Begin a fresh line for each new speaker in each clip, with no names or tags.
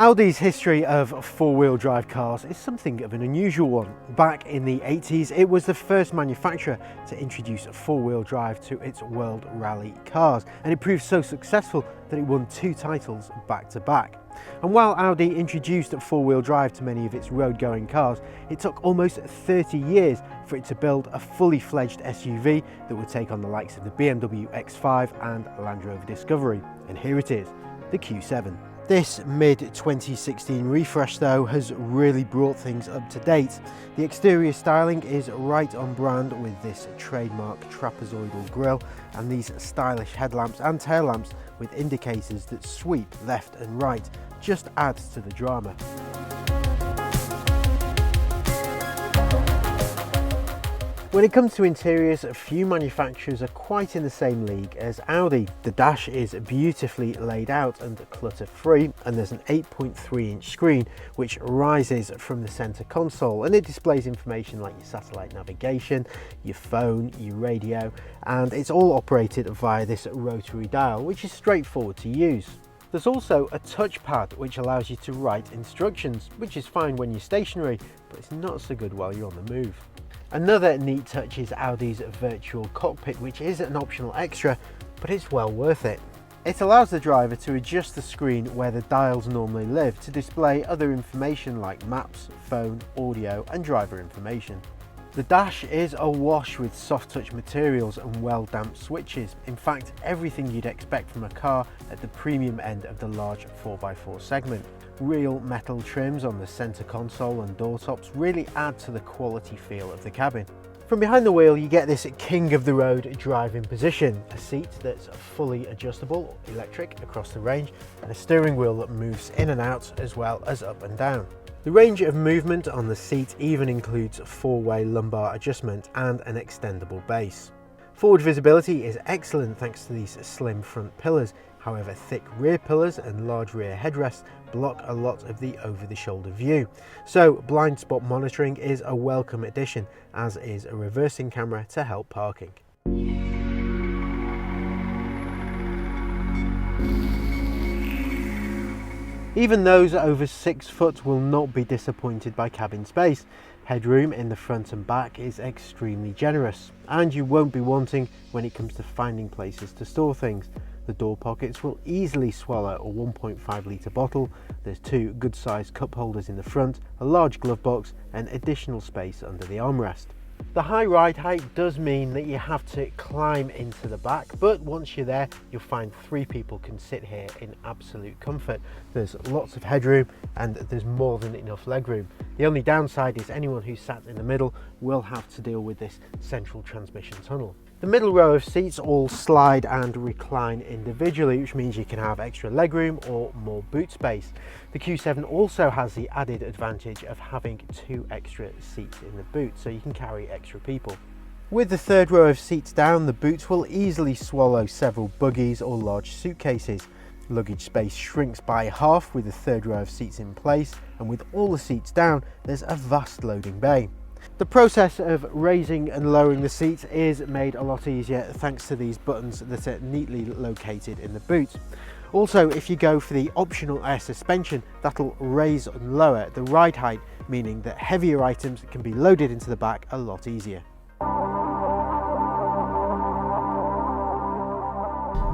Audi's history of four-wheel drive cars is something of an unusual one. Back in the 80s, it was the first manufacturer to introduce four-wheel drive to its World Rally cars, and it proved so successful that it won 2 titles back to back. And while Audi introduced four-wheel drive to many of its road-going cars, it took almost 30 years for it to build a fully fledged SUV that would take on the likes of the BMW X5 and Land Rover Discovery. And here it is, the Q7. This mid-2016 refresh though has really brought things up to date. The exterior styling is right on brand with this trademark trapezoidal grille and these stylish headlamps and tail lamps with indicators that sweep left and right just adds to the drama. When it comes to interiors, few manufacturers are quite in the same league as Audi. The dash is beautifully laid out and clutter-free, and there's an 8.3-inch screen which rises from the center console, and it displays information like your satellite navigation, your phone, your radio, and it's all operated via this rotary dial, which is straightforward to use. There's also a touchpad which allows you to write instructions, which is fine when you're stationary, but it's not so good while you're on the move. Another neat touch is Audi's virtual cockpit, which is an optional extra, but it's well worth it. It allows the driver to adjust the screen where the dials normally live to display other information like maps, phone, audio and driver information. The dash is awash with soft touch materials and well damped switches. In fact, everything you'd expect from a car at the premium end of the large 4x4 segment. Real metal trims on the center console and door tops really add to the quality feel of the cabin. From behind the wheel you get this king of the road driving position, a seat that's fully adjustable, electric across the range, and a steering wheel that moves in and out as well as up and down. The range of movement on the seat even includes a 4-way lumbar adjustment and an extendable base. Forward visibility is excellent thanks to these slim front pillars. However, thick rear pillars and large rear headrests block a lot of the over-the-shoulder view. So blind spot monitoring is a welcome addition, as is a reversing camera to help parking. Even those over 6 foot will not be disappointed by cabin space. Headroom in the front and back is extremely generous, and you won't be wanting when it comes to finding places to store things. The door pockets will easily swallow a 1.5 litre bottle, there's 2 good sized cup holders in the front, a large glove box and additional space under the armrest. The high ride height does mean that you have to climb into the back, but once you're there you'll find 3 people can sit here in absolute comfort. There's lots of headroom and there's more than enough legroom. The only downside is anyone who's sat in the middle will have to deal with this central transmission tunnel. The middle row of seats all slide and recline individually, which means you can have extra legroom or more boot space. The Q7 also has the added advantage of having 2 extra seats in the boot, so you can carry extra people. With the 3rd row of seats down, the boots will easily swallow several buggies or large suitcases. Luggage space shrinks by half with the 3rd row of seats in place, and with all the seats down, there's a vast loading bay. The process of raising and lowering the seats is made a lot easier thanks to these buttons that are neatly located in the boot. Also, if you go for the optional air suspension, that'll raise and lower the ride height, meaning that heavier items can be loaded into the back a lot easier.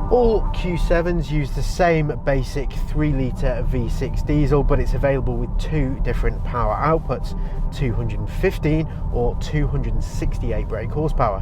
All Q7s use the same basic 3-litre V6 diesel, but it's available with 2 different power outputs, 215 or 268 brake horsepower.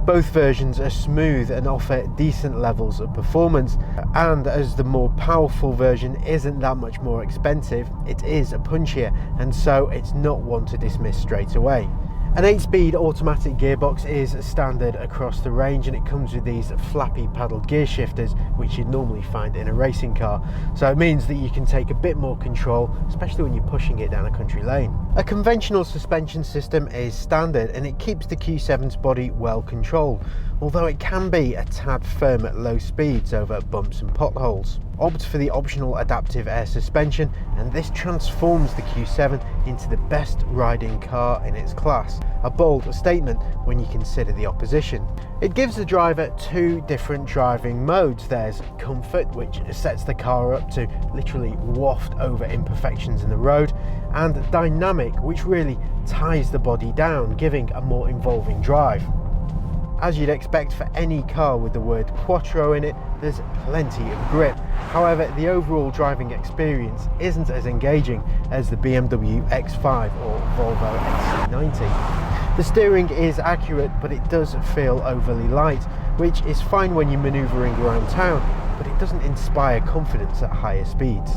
Both versions are smooth and offer decent levels of performance, and as the more powerful version isn't that much more expensive, it is punchier, and so it's not one to dismiss straight away. An 8-speed automatic gearbox is standard across the range, and it comes with these flappy paddle gear shifters which you'd normally find in a racing car, so it means that you can take a bit more control, especially when you're pushing it down a country lane. A conventional suspension system is standard and it keeps the Q7's body well controlled, although it can be a tad firm at low speeds over bumps and potholes. Opt for the optional adaptive air suspension and this transforms the Q7 into the best riding car in its class, a bold statement when you consider the opposition. It gives the driver two different driving modes. There's comfort, which sets the car up to literally waft over imperfections in the road, and dynamic, which really ties the body down, giving a more involving drive. As you'd expect for any car with the word Quattro in it, there's plenty of grip. However, the overall driving experience isn't as engaging as the BMW X5 or Volvo XC90. The steering is accurate, but it does feel overly light, which is fine when you're manoeuvring around town, but it doesn't inspire confidence at higher speeds.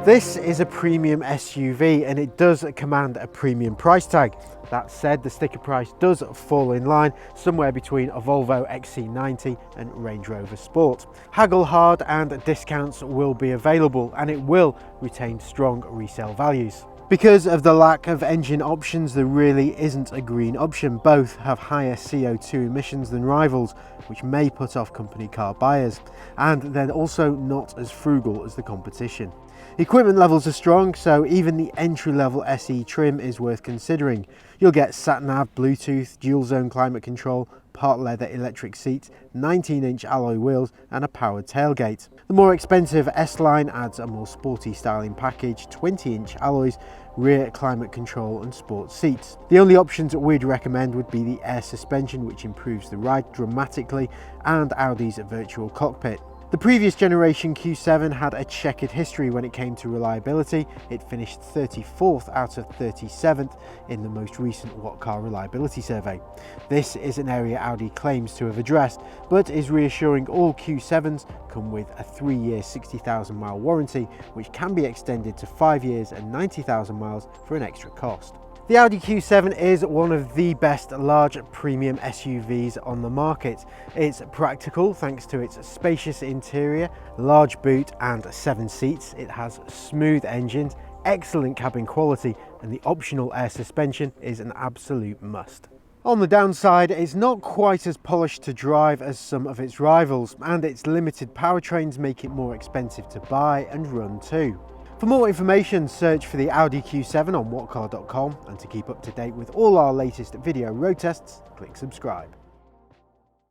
This is a premium SUV and it does command a premium price tag. That said, the sticker price does fall in line somewhere between a Volvo XC90 and Range Rover Sport. Haggle hard and discounts will be available, and it will retain strong resale values. Because of the lack of engine options, there really isn't a green option. Both have higher CO2 emissions than rivals, which may put off company car buyers, and they're also not as frugal as the competition. Equipment levels are strong, so even the entry-level SE trim is worth considering. You'll get sat-nav, Bluetooth, dual-zone climate control, part leather electric seats, 19-inch alloy wheels and a powered tailgate. The more expensive S-Line adds a more sporty styling package, 20-inch alloys, rear climate control and sport seats. The only options we'd recommend would be the air suspension, which improves the ride dramatically, and Audi's virtual cockpit. The previous generation Q7 had a checkered history when it came to reliability. It finished 34th out of 37th in the most recent What Car Reliability Survey. This is an area Audi claims to have addressed, but is reassuring all Q7s come with a 3-year 60,000 mile warranty, which can be extended to 5 years and 90,000 miles for an extra cost. The Audi Q7 is one of the best large premium SUVs on the market. It's practical thanks to its spacious interior, large boot and 7 seats. It has smooth engines, excellent cabin quality, and the optional air suspension is an absolute must. On the downside, it's not quite as polished to drive as some of its rivals, and its limited powertrains make it more expensive to buy and run too. For more information, search for the Audi Q7 on whatcar.com, and to keep up to date with all our latest video road tests, click subscribe.